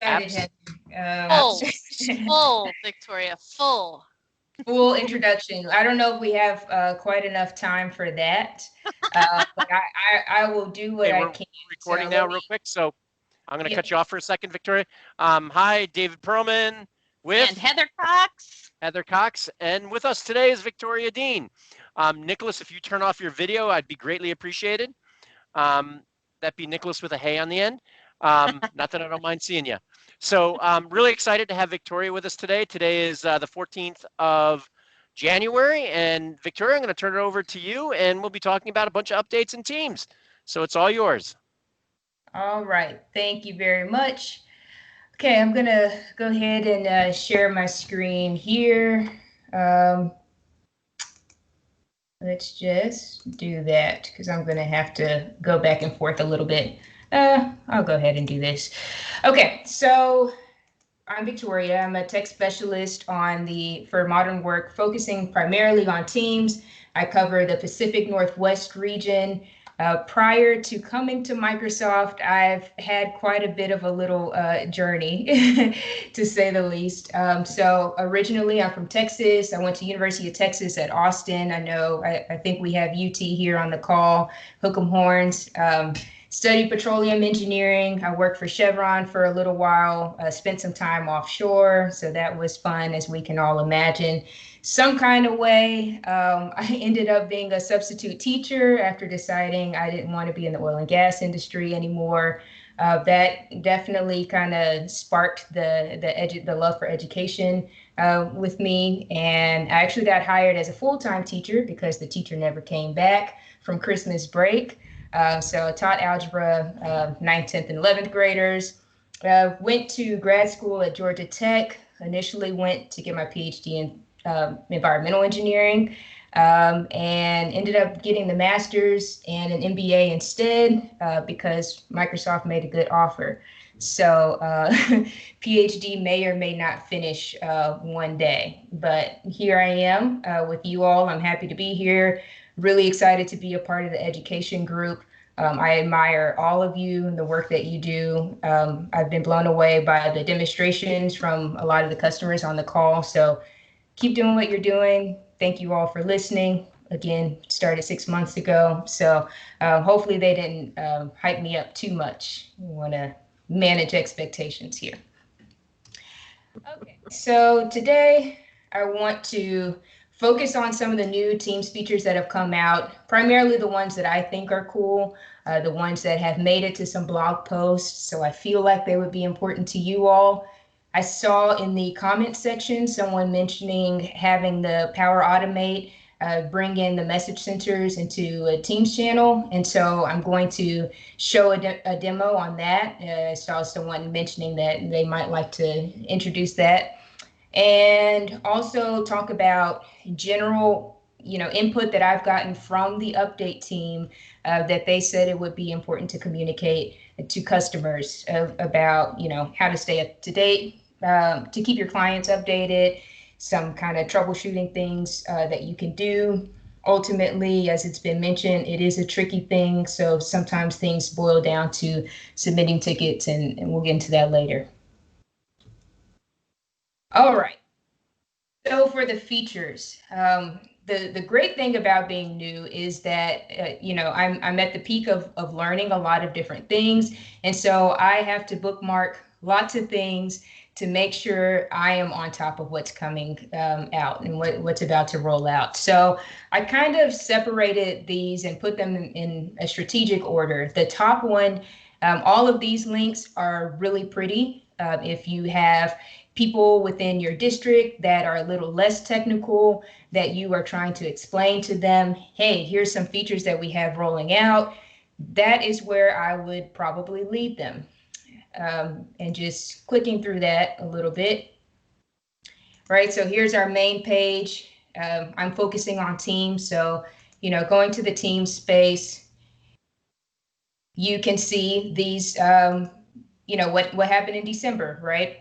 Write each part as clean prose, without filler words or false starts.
Heather. Full, full, Victoria, full. Full introduction. I don't know if we have quite enough time for that, but I will do what Okay, I we're can. recording So now real quick, so I'm going to Yep. cut you off for a second, Victoria. Hi, David Perlman with And Heather Cox. Heather Cox, and with us today is Victoria Dean. Nicholas, if you turn off your video, I'd be greatly appreciated. That'd be Nicholas with a hey on the end. Not that I don't mind seeing you. So I'm really excited to have Victoria with us today. Today is the 14th of January, and Victoria, I'm going to turn it over to you, and we'll be talking about a bunch of updates and teams. So it's all yours. All right. Thank you very much. Okay, I'm going to go ahead and share my screen here. Let's just do that because I'm going to have to go back and forth a little bit. I'll go ahead and do this. Okay, so I'm Victoria. I'm a tech specialist for modern work, focusing primarily on teams. I cover the Pacific Northwest region. Prior to coming to Microsoft, I've had quite a bit of a little journey, to say the least. So originally, I'm from Texas. I went to University of Texas at Austin. I think we have UT here on the call, Hook 'em Horns. Studied petroleum engineering. I worked for Chevron for a little while, spent some time offshore. So that was fun, as we can all imagine. Some kind of way, I ended up being a substitute teacher after deciding I didn't want to be in the oil and gas industry anymore. That definitely kind of sparked the love for education with me. And I actually got hired as a full-time teacher because the teacher never came back from Christmas break. So I taught algebra, 9th, 10th, and 11th graders. Went to grad school at Georgia Tech. Initially went to get my PhD in environmental engineering, and ended up getting the master's and an MBA instead because Microsoft made a good offer. So PhD may or may not finish one day, but here I am with you all. I'm happy to be here. Really excited to be a part of the education group. I admire all of you and the work that you do. I've been blown away by the demonstrations from a lot of the customers on the call. So keep doing what you're doing. Thank you all for listening. Again, started 6 months ago. So hopefully they didn't hype me up too much. We want to manage expectations here. Okay, so today I want to focus on some of the new Teams features that have come out, primarily the ones that I think are cool, the ones that have made it to some blog posts, so I feel like they would be important to you all. I saw in the comment section someone mentioning having the Power Automate bring in the message sensors into a Teams channel, and so I'm going to show a demo on that. I saw someone mentioning that they might like to introduce that. And also talk about general, input that I've gotten from the update team that they said it would be important to communicate to customers about, how to stay up to date, to keep your clients updated, some kind of troubleshooting things that you can do. Ultimately, as it's been mentioned, it is a tricky thing. So sometimes things boil down to submitting tickets, and we'll get into that later. All right. So for the features, the great thing about being new is that, I'm at the peak of learning a lot of different things. And so I have to bookmark lots of things to make sure I am on top of what's coming out and what's about to roll out. So I kind of separated these and put them in a strategic order. The top one, all of these links are really pretty. If you have people within your district that are a little less technical, that you are trying to explain to them, hey, here's some features that we have rolling out, that is where I would probably lead them. And just clicking through that a little bit. Right, so here's our main page. I'm focusing on Teams, so going to the Teams space, you can see these, what happened in December, right?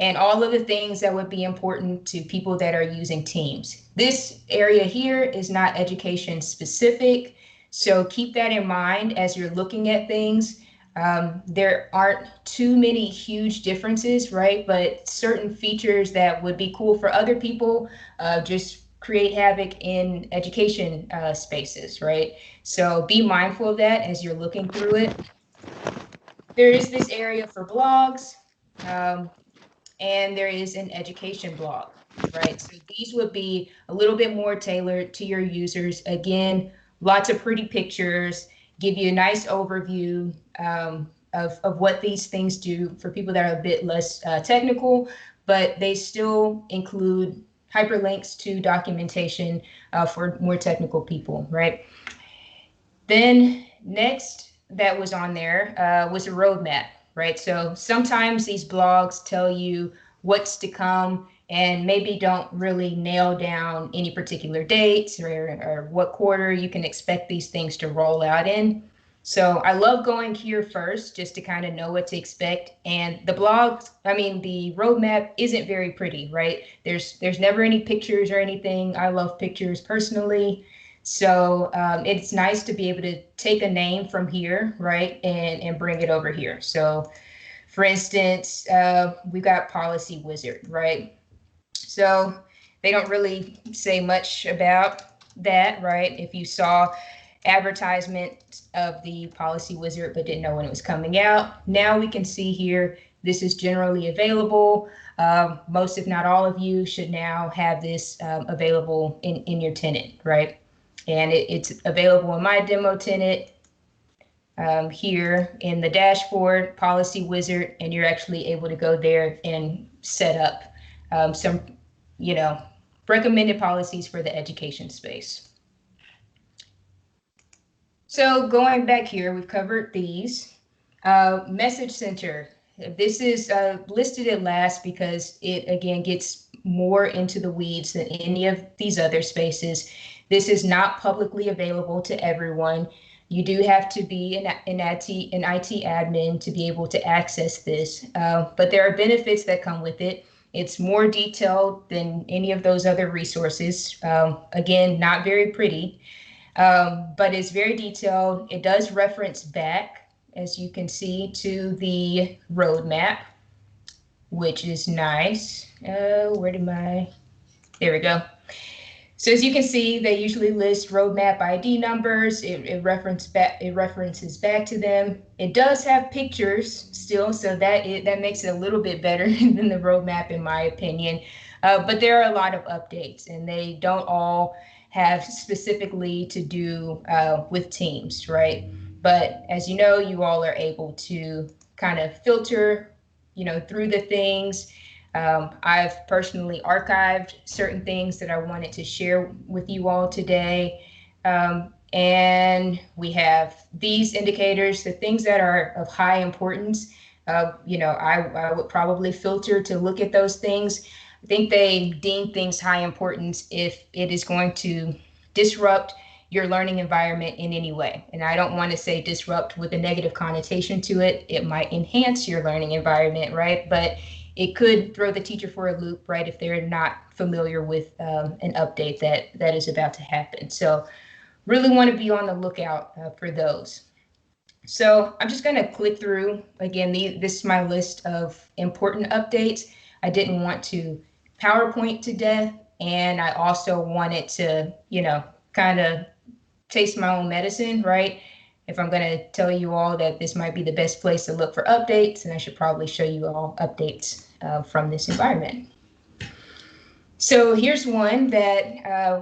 And all of the things that would be important to people that are using Teams. This area here is not education specific, so keep that in mind as you're looking at things. There aren't too many huge differences, right? But certain features that would be cool for other people just create havoc in education spaces, right? So be mindful of that as you're looking through it. There is this area for blogs, and there is an education blog, right? So these would be a little bit more tailored to your users. Again, lots of pretty pictures, give you a nice overview of what these things do for people that are a bit less technical, but they still include hyperlinks to documentation for more technical people, right? Then next that was on there was a roadmap, right? So sometimes these blogs tell you what's to come and maybe don't really nail down any particular dates or what quarter you can expect these things to roll out in. So I love going here first just to kind of know what to expect. And the blogs, I mean, the roadmap isn't very pretty, right? There's never any pictures or anything. I love pictures personally. So it's nice to be able to take a name from here, right, and bring it over here. So for instance, we've got Policy Wizard, right? So they don't really say much about that, right? If you saw advertisement of the Policy Wizard but didn't know when it was coming out, now we can see here this is generally available. Most, if not all of you, should now have this available in your tenant, right? And it's available in my demo tenant here in the dashboard, Policy Wizard, and you're actually able to go there and set up some, recommended policies for the education space. So going back here, we've covered these. Message Center. This is listed at last because it, again, gets more into the weeds than any of these other spaces. This is not publicly available to everyone. You do have to be an IT admin to be able to access this, but there are benefits that come with it. It's more detailed than any of those other resources. Again, not very pretty, but it's very detailed. It does reference back, as you can see, to the roadmap, which is nice. There we go. So as you can see, they usually list roadmap ID numbers. It references back to them. It does have pictures still, so that makes it a little bit better than the roadmap, in my opinion. But there are a lot of updates, and they don't all have specifically to do with teams, right? But as you know, you all are able to kind of filter, through the things. I've personally archived certain things that I wanted to share with you all today. And we have these indicators, the things that are of high importance. I would probably filter to look at those things. I think they deem things high importance if it is going to disrupt your learning environment in any way. And I don't want to say disrupt with a negative connotation to it. It might enhance your learning environment, right? But it could throw the teacher for a loop, right, if they're not familiar with an update that is about to happen. So really want to be on the lookout for those. So I'm just going to click through. Again, this is my list of important updates. I didn't want to PowerPoint to death, and I also wanted to, kind of taste my own medicine, right? If I'm going to tell you all that this might be the best place to look for updates, and I should probably show you all updates from this environment. So here's one that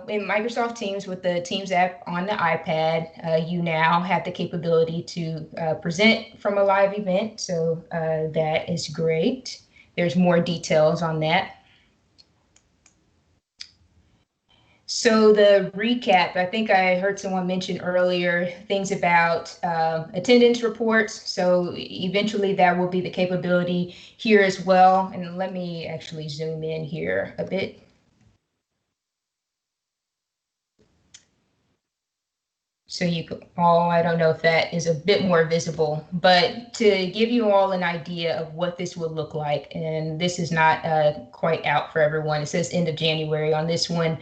in Microsoft Teams, with the Teams app on the iPad, you now have the capability to present from a live event. So that is great. There's more details on that. So the recap, I think I heard someone mention earlier things about attendance reports. So eventually that will be the capability here as well. And let me actually zoom in here a bit. So you all, I don't know if that is a bit more visible, but to give you all an idea of what this would look like, and this is not quite out for everyone. It says end of January on this one.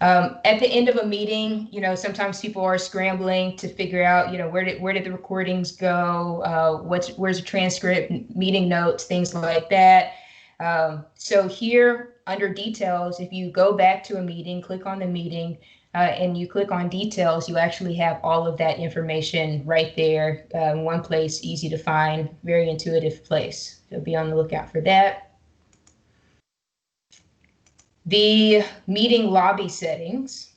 At the end of a meeting, sometimes people are scrambling to figure out, where did the recordings go? Where's the transcript, meeting notes, things like that. So here under details, if you go back to a meeting, click on the meeting, and you click on details, you actually have all of that information right there in one place, easy to find, very intuitive place. So be on the lookout for that. The meeting lobby settings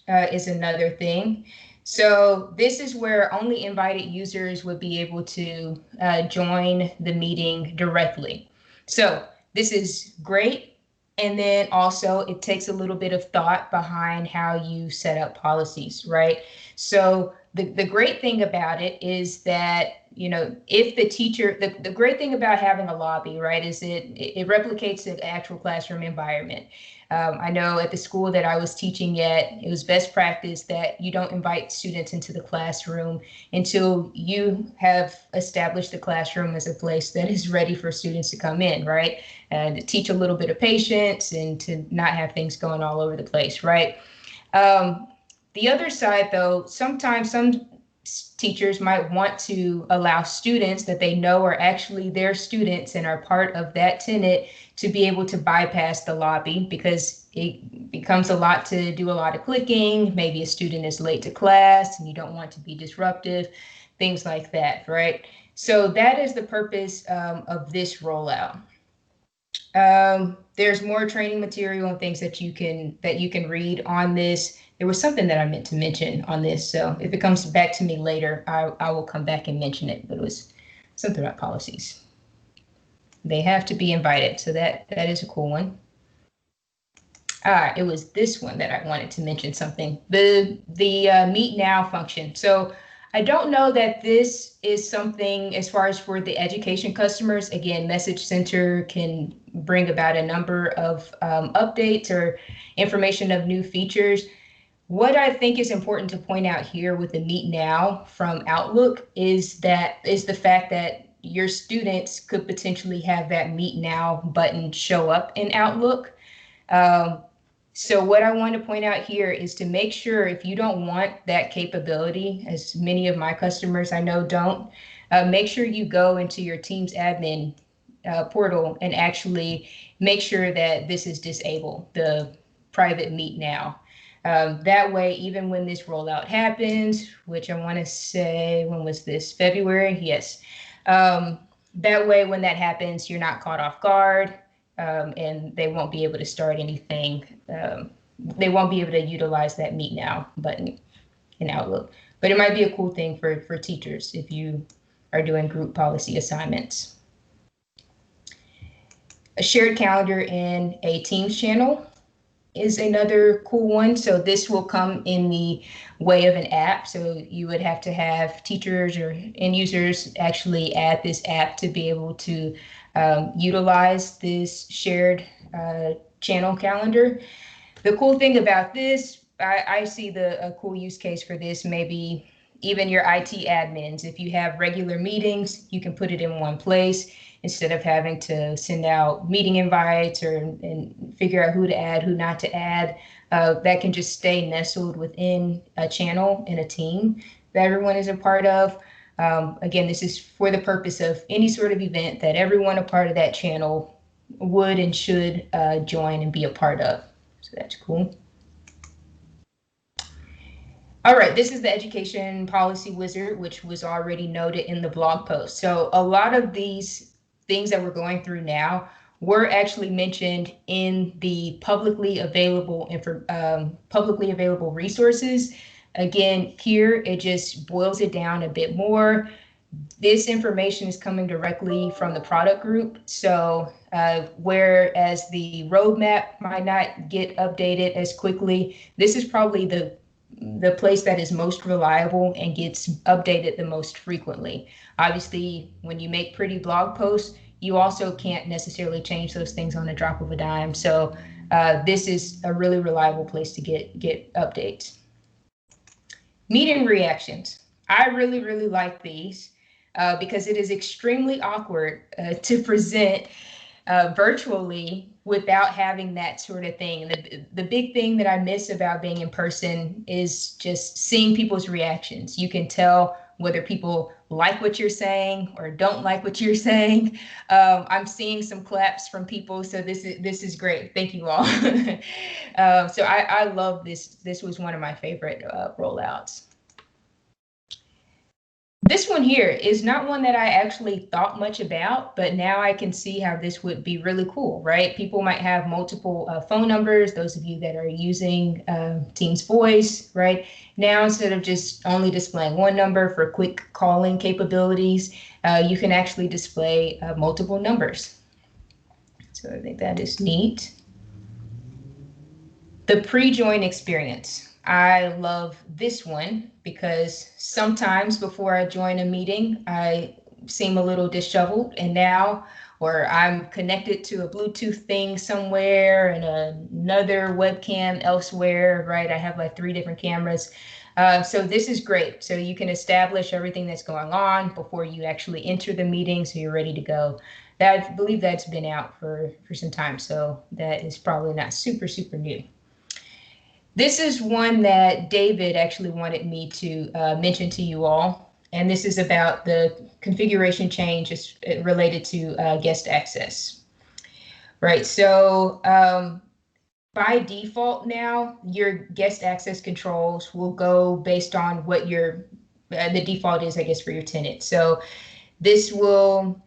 is another thing. So this is where only invited users would be able to join the meeting directly. So this is great. And then also it takes a little bit of thought behind how you set up policies, right? So the great thing about it is that, if the teacher, the great thing about having a lobby, right, is it replicates the actual classroom environment. I know at the school that I was teaching at, it was best practice that you don't invite students into the classroom until you have established the classroom as a place that is ready for students to come in, right? And to teach a little bit of patience and to not have things going all over the place, right? The other side, though, sometimes some teachers might want to allow students that they know are actually their students and are part of that tenant to be able to bypass the lobby, because it becomes a lot to do a lot of clicking. Maybe a student is late to class and you don't want to be disruptive, things like that, right? So that is the purpose of this rollout. There's more training material and things that you can read on this. There was something that I meant to mention on this, so if it comes back to me later, I will come back and mention it. But it was something about policies. They have to be invited, so that is a cool one. It was this one that I wanted to mention something. The Meet Now function. So I don't know that this is something as far as for the education customers. Again, Message Center can bring about a number of updates or information of new features. What I think is important to point out here with the Meet Now from Outlook is the fact that your students could potentially have that Meet Now button show up in Outlook. So what I want to point out here is to make sure, if you don't want that capability, as many of my customers I know don't, make sure you go into your Teams admin portal and actually make sure that this is disabled, the private Meet Now. That way, even when this rollout happens, which I want to say, when was this? February? Yes. That way, when that happens, you're not caught off guard. And they won't be able to start anything. They won't be able to utilize that Meet Now button in Outlook. But it might be a cool thing for teachers if you are doing group policy assignments. A shared calendar in a Teams channel is another cool one. So this will come in the way of an app. So you would have to have teachers or end users actually add this app to be able to utilize this shared channel calendar. The cool thing about this, I see a cool use case for this, maybe even your IT admins. If you have regular meetings, you can put it in one place instead of having to send out meeting invites and figure out who to add, who not to add. That can just stay nestled within a channel in a team that everyone is a part of. Again, this is for the purpose of any sort of event that everyone a part of that channel would and should join and be a part of. So that's cool. All right, this is the education policy wizard, which was already noted in the blog post. So a lot of these things that we're going through now were actually mentioned in the publicly available resources. Again, here it just boils it down a bit more. This information is coming directly from the product group. So whereas the roadmap might not get updated as quickly, this is probably the place that is most reliable and gets updated the most frequently. Obviously, when you make pretty blog posts, you also can't necessarily change those things on a drop of a dime. So this is a really reliable place to get updates. Meeting reactions. I really, really like these because it is extremely awkward to present virtually without having that sort of thing. And the big thing that I miss about being in person is just seeing people's reactions. You can tell whether people like what you're saying or don't like what you're saying. I'm seeing some claps from people, so this is great. Thank you all. So I love this. This was one of my favorite rollouts. This one here is not one that I actually thought much about, but now I can see how this would be really cool, right? People might have multiple phone numbers, those of you that are using Teams Voice, right? Now, instead of just only displaying one number for quick calling capabilities, you can actually display multiple numbers. So I think that is neat. The PreJoin Experience. I love this one because sometimes before I join a meeting, I seem a little disheveled, and now, or I'm connected to a Bluetooth thing somewhere and another webcam elsewhere, right? I have like 3 different cameras. So this is great. So you can establish everything that's going on before you actually enter the meeting, so you're ready to go. That, I believe that's been out for some time, so that is probably not super new. This is one that David actually wanted me to mention to you all, and this is about the configuration change related to guest access. Right, so by default now, your guest access controls will go based on what your, the default is, I guess, for your tenant. So this will,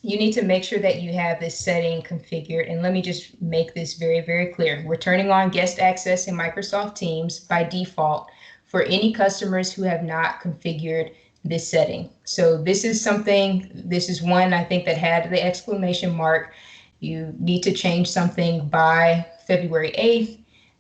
you need to make sure that you have this setting configured. And let me just make this very clear. We're turning on guest access in Microsoft Teams by default for any customers who have not configured this setting. So this is something, this is one I think that had the exclamation mark. You need to change something by February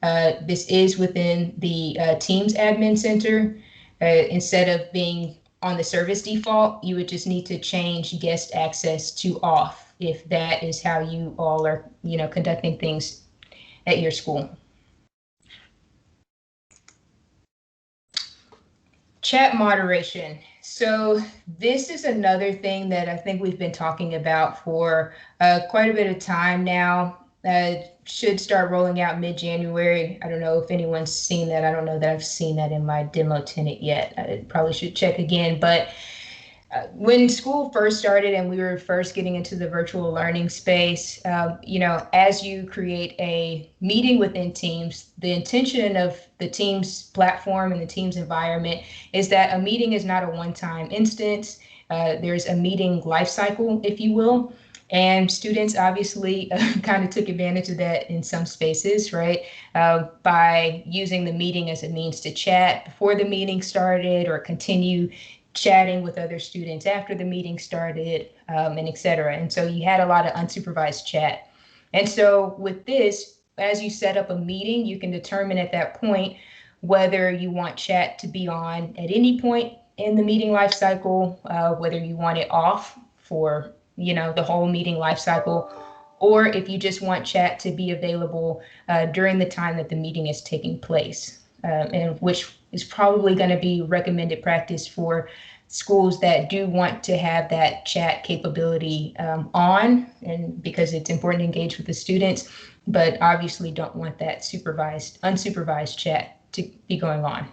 8th. This is within the Teams Admin Center. Instead of being on the service default, you would just need to change guest access to off if that is how you all are, conducting things at your school. Chat moderation. So this is another thing that I think we've been talking about for quite a bit of time now. Should start rolling out mid-January. I don't know if anyone's seen that. I don't know that I've seen that in my demo tenant yet. I probably should check again. But when school first started and we were first getting into the virtual learning space, as you create a meeting within Teams, the intention of the Teams platform and the Teams environment is that a meeting is not a one-time instance. There's a meeting life cycle, if you will. And students obviously kind of took advantage of that in some spaces, right? By using the meeting as a means to chat before the meeting started or continue chatting with other students after the meeting started, and et cetera. And so you had a lot of unsupervised chat. And so with this, as you set up a meeting, you can determine at that point whether you want chat to be on at any point in the meeting life cycle, whether you want it off for the whole meeting life cycle, or if you just want chat to be available during the time that the meeting is taking place, and which is probably going to be recommended practice for schools that do want to have that chat capability on, and because it's important to engage with the students, but obviously don't want that unsupervised chat to be going on.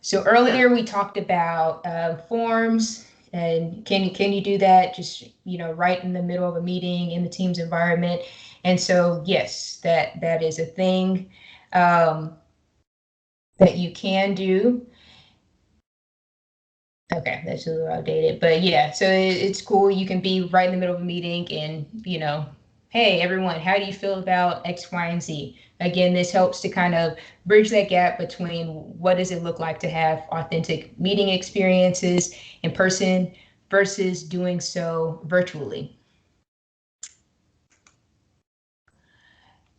So earlier we talked about forms. And can you do that just right in the middle of a meeting in the Teams environment? And so yes, that is a thing that you can do. Okay, that's a little outdated, but yeah, so it's cool. You can be right in the middle of a meeting and hey everyone, how do you feel about X, Y, and Z? Again, this helps to kind of bridge that gap between what does it look like to have authentic meeting experiences in person versus doing so virtually.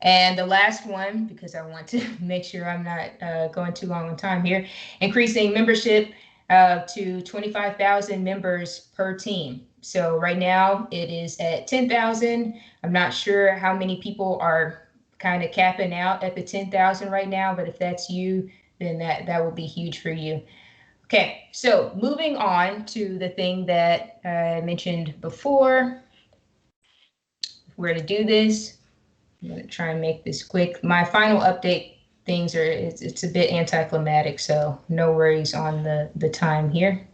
And the last one, because I want to make sure I'm not going too long on time here, increasing membership to 25,000 members per team. So right now it is at 10,000. I'm not sure how many people are kind of capping out at the 10,000 right now, but if that's you, then that will be huge for you. Okay, so moving on to the thing that I mentioned before, where to do this. I'm going to try and make this quick. My final update things are, it's a bit anticlimactic, so no worries on the time here.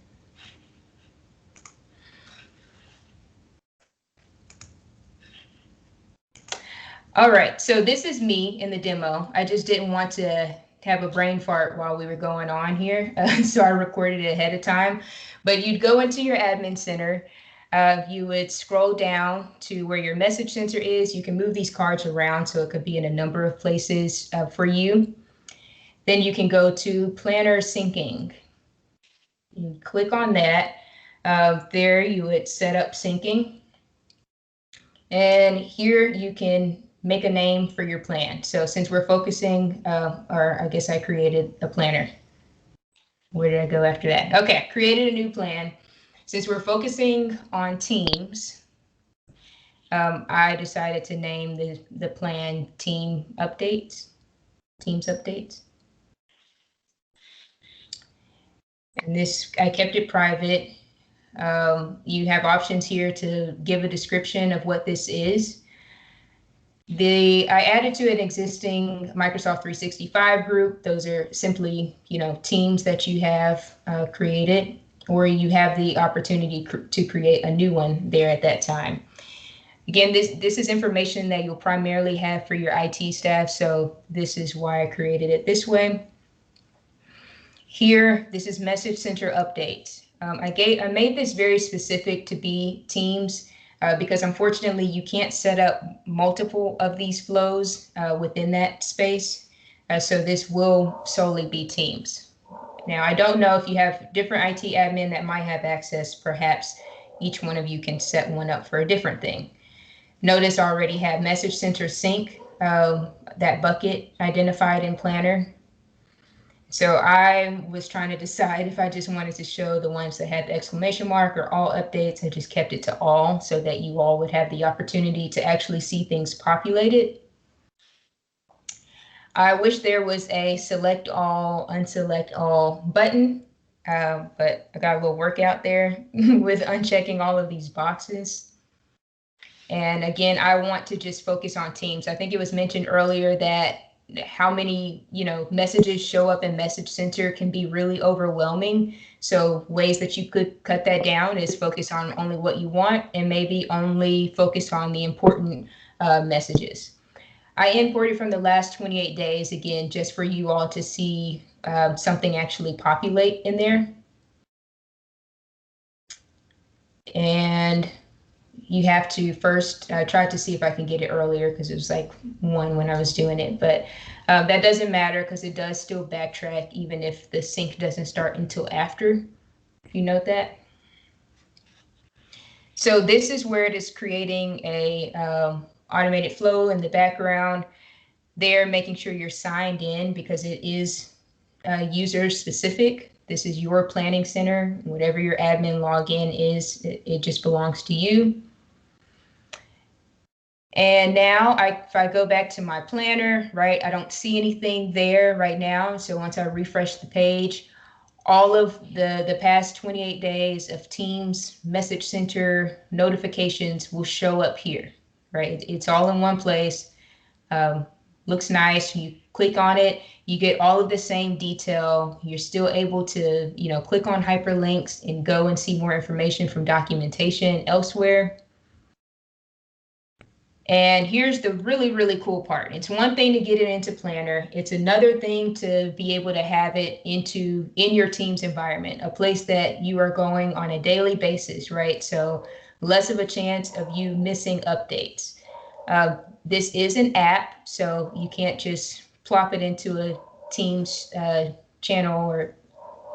All right, so this is me in the demo. I just didn't want to have a brain fart while we were going on here, so I recorded it ahead of time. But you'd go into your admin center. You would scroll down to where your message center is. You can move these cards around so it could be in a number of places for you. Then you can go to Planner Syncing. You click on that. There you would set up syncing. And here you can make a name for your plan. So since we're focusing, or I guess I created a planner. Where did I go after that? Okay, created a new plan. Since we're focusing on teams, I decided to name the plan Teams Updates. And this, I kept it private. You have options here to give a description of what this is. I added to an existing Microsoft 365 group. Those are simply, teams that you have created, or you have the opportunity to create a new one there at that time. Again, this is information that you'll primarily have for your IT staff, so this is why I created it this way. Here, this is Message Center Updates. I made this very specific to be Teams. Because unfortunately you can't set up multiple of these flows within that space. So this will solely be Teams. Now, I don't know if you have different IT admin that might have access, perhaps each one of you can set one up for a different thing. Notice I already have Message Center Sync, that bucket identified in Planner. So I was trying to decide if I just wanted to show the ones that had the exclamation mark or all updates. I just kept it to all so that you all would have the opportunity to actually see things populated. I wish there was a select all, unselect all button, but I got a little workout there with unchecking all of these boxes. And again, I want to just focus on Teams. I think it was mentioned earlier that how many messages show up in Message Center can be really overwhelming. So ways that you could cut that down is focus on only what you want and maybe only focus on the important messages. I imported from the last 28 days, again, just for you all to see something actually populate in there. And you have to first try to see if I can get it earlier because it was like 1 when I was doing it, but that doesn't matter because it does still backtrack even if the sync doesn't start until after, if you note that. So this is where it is creating a automated flow in the background. There, making sure you're signed in because it is user specific. This is your planning center. Whatever your admin login is, it just belongs to you. And now if I go back to my planner, right, I don't see anything there right now. So once I refresh the page, all of the past 28 days of Teams Message Center notifications will show up here, right? It's all in one place. Looks nice. You click on it, you get all of the same detail. You're still able to, click on hyperlinks and go and see more information from documentation elsewhere. And here's the really, really cool part. It's one thing to get it into Planner. It's another thing to be able to have it in your Teams environment, a place that you are going on a daily basis, right? So less of a chance of you missing updates. This is an app, so you can't just plop it into a Teams channel or,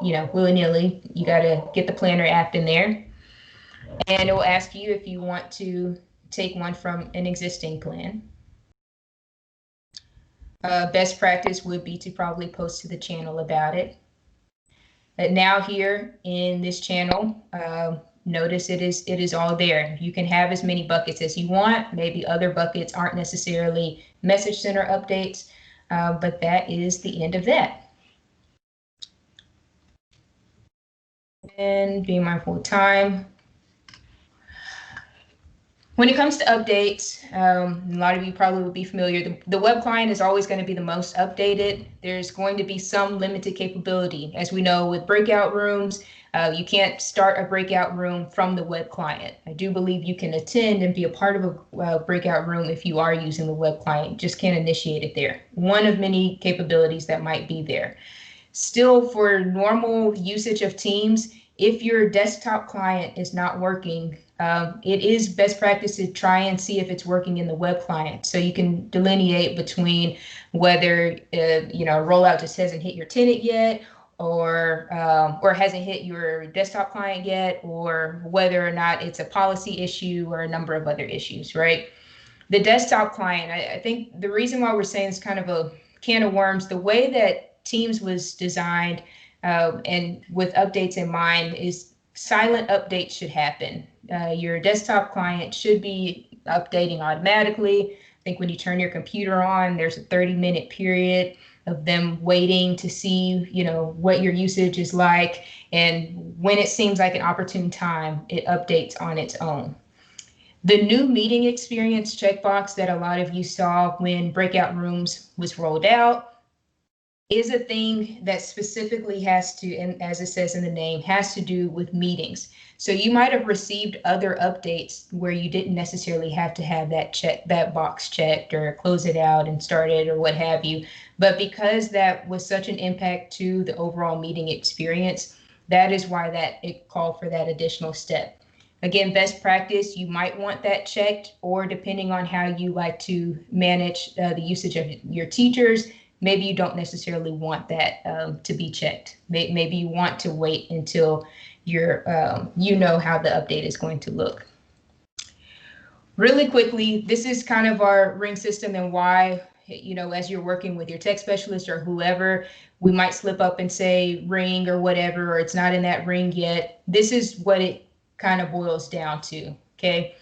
willy-nilly. You got to get the Planner app in there. And it will ask you if you want to take one from an existing plan. Best practice would be to probably post to the channel about it. But now here in this channel, notice it is all there. You can have as many buckets as you want. Maybe other buckets aren't necessarily Message Center updates, but that is the end of that. And being mindful of time. When it comes to updates, a lot of you probably will be familiar. The web client is always going to be the most updated. There's going to be some limited capability. As we know with breakout rooms, you can't start a breakout room from the web client. I do believe you can attend and be a part of a breakout room if you are using the web client. You just can't initiate it there. One of many capabilities that might be there. Still, for normal usage of Teams, if your desktop client is not working, it is best practice to try and see if it's working in the web client. So you can delineate between whether a rollout just hasn't hit your tenant yet, or hasn't hit your desktop client yet, or whether or not it's a policy issue or a number of other issues, right? The desktop client, I think the reason why we're saying it's kind of a can of worms, the way that Teams was designed and with updates in mind is silent updates should happen. Your desktop client should be updating automatically. I think when you turn your computer on, there's a 30-minute period of them waiting to see, what your usage is like. And when it seems like an opportune time, it updates on its own. The new meeting experience checkbox that a lot of you saw when breakout rooms was rolled out is a thing that specifically has to, and as it says in the name, has to do with meetings. So you might have received other updates where you didn't necessarily have to have that box checked or close it out and start it or what have you. But because that was such an impact to the overall meeting experience, that is why it called for that additional step. Again, best practice, you might want that checked, or depending on how you like to manage the usage of your teachers, maybe you don't necessarily want that to be checked. Maybe you want to wait until you know how the update is going to look. Really quickly, this is kind of our ring system and why, as you're working with your tech specialist or whoever, we might slip up and say ring or whatever, or it's not in that ring yet. This is what it kind of boils down to, okay?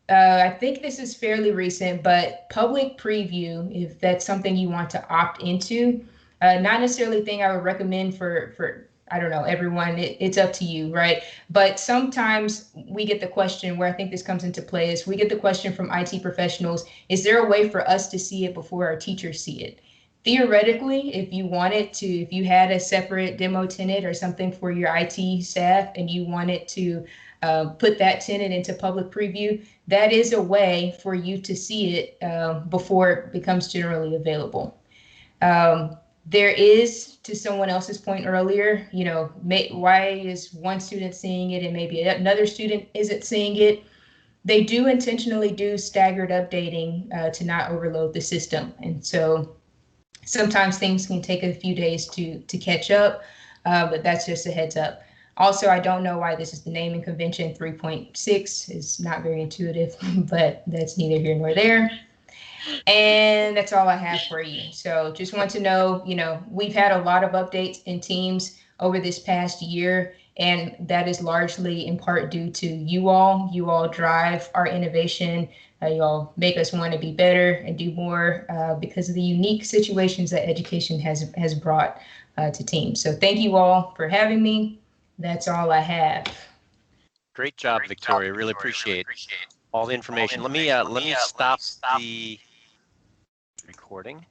I think this is fairly recent, but public preview, if that's something you want to opt into, not necessarily a thing I would recommend for I don't know, everyone, it's up to you, right? But sometimes we get the question where I think this comes into play is we get the question from IT professionals, is there a way for us to see it before our teachers see it? Theoretically, if you had a separate demo tenant or something for your IT staff and you wanted to put that tenant into public preview, that is a way for you to see it before it becomes generally available. There is, to someone else's point earlier, why is one student seeing it and maybe another student isn't seeing it? They do intentionally do staggered updating to not overload the system. And so sometimes things can take a few days to catch up, but that's just a heads up. Also, I don't know why this is the naming convention. 3.6 is not very intuitive, but that's neither here nor there. And that's all I have for you. So just want to know, we've had a lot of updates in Teams over this past year, and that is largely in part due to you all. You all drive our innovation. You all make us want to be better and do more because of the unique situations that education has brought to Teams. So thank you all for having me. That's all I have. Great job, Victoria. Really appreciate all the information. Let me stop the recording.